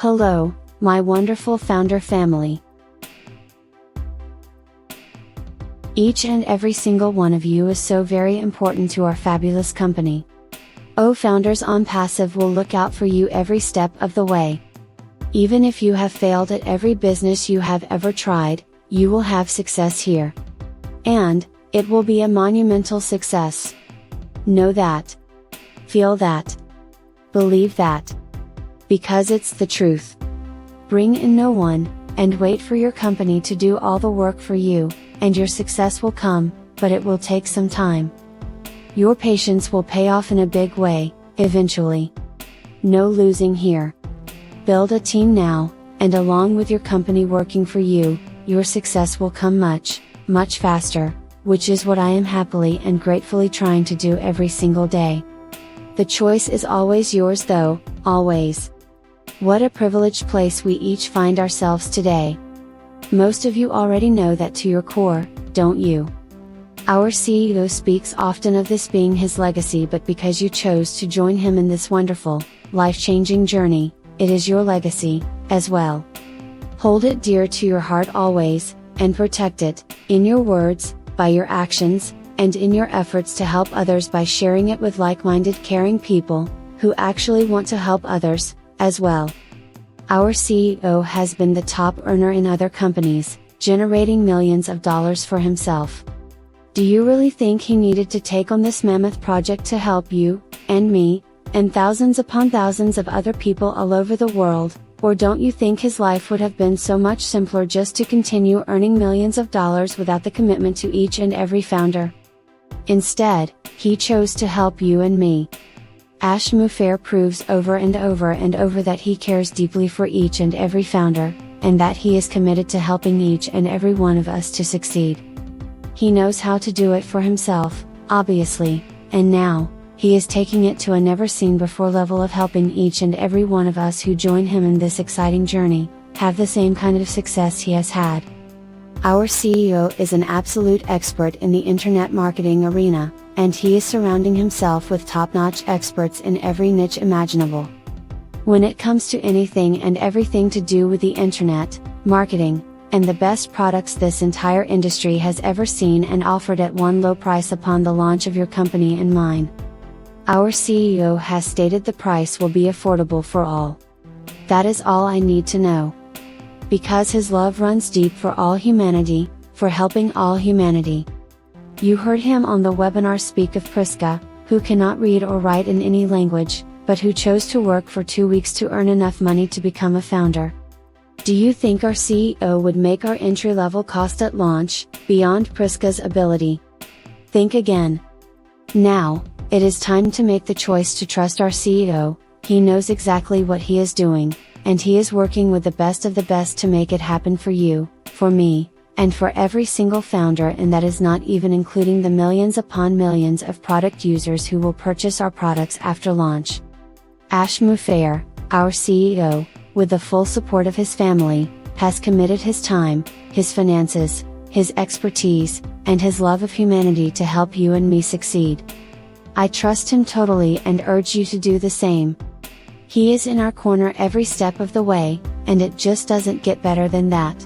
Hello, my wonderful founder family. Each and every single one of you is so very important to our fabulous company. Founders Onpassive will look out for you every step of the way. Even if you have failed at every business you have ever tried, you will have success here. And, it will be a monumental success. Know that. Feel that. Believe that. Because it's the truth. Bring in no one, and wait for your company to do all the work for you, and your success will come, but it will take some time. Your patience will pay off in a big way, eventually. No losing here. Build a team now, and along with your company working for you, your success will come much, much faster, which is what I am happily and gratefully trying to do every single day. The choice is always yours though, always. What a privileged place we each find ourselves today. Most of you already know that to your core, don't you? Our CEO speaks often of this being his legacy, but because you chose to join him in this wonderful, life-changing journey, it is your legacy, as well. Hold it dear to your heart always, and protect it, in your words, by your actions, and in your efforts to help others by sharing it with like-minded caring people, who actually want to help others, as well. Our CEO has been the top earner in other companies, generating millions of dollars for himself. Do you really think he needed to take on this mammoth project to help you, and me, and thousands upon thousands of other people all over the world, or don't you think his life would have been so much simpler just to continue earning millions of dollars without the commitment to each and every founder? Instead, he chose to help you and me. Mufareh proves over and over and over that he cares deeply for each and every founder, and that he is committed to helping each and every one of us to succeed. He knows how to do it for himself, obviously, and now, he is taking it to a never-seen-before level of helping each and every one of us who join him in this exciting journey, have the same kind of success he has had. Our CEO is an absolute expert in the internet marketing arena, and he is surrounding himself with top-notch experts in every niche imaginable. When it comes to anything and everything to do with the internet, marketing, and the best products this entire industry has ever seen and offered at one low price upon the launch of your company and mine. Our CEO has stated the price will be affordable for all. That is all I need to know. Because his love runs deep for all humanity, for helping all humanity. You heard him on the webinar speak of Priska, who cannot read or write in any language, but who chose to work for 2 weeks to earn enough money to become a founder. Do you think our CEO would make our entry-level cost at launch, beyond Priska's ability? Think again. Now, it is time to make the choice to trust our CEO. He knows exactly what he is doing, and he is working with the best of the best to make it happen for you, for me, and for every single founder, and that is not even including the millions upon millions of product users who will purchase our products after launch. Mufareh, our CEO, with the full support of his family, has committed his time, his finances, his expertise, and his love of humanity to help you and me succeed. I trust him totally and urge you to do the same. He is in our corner every step of the way, and it just doesn't get better than that.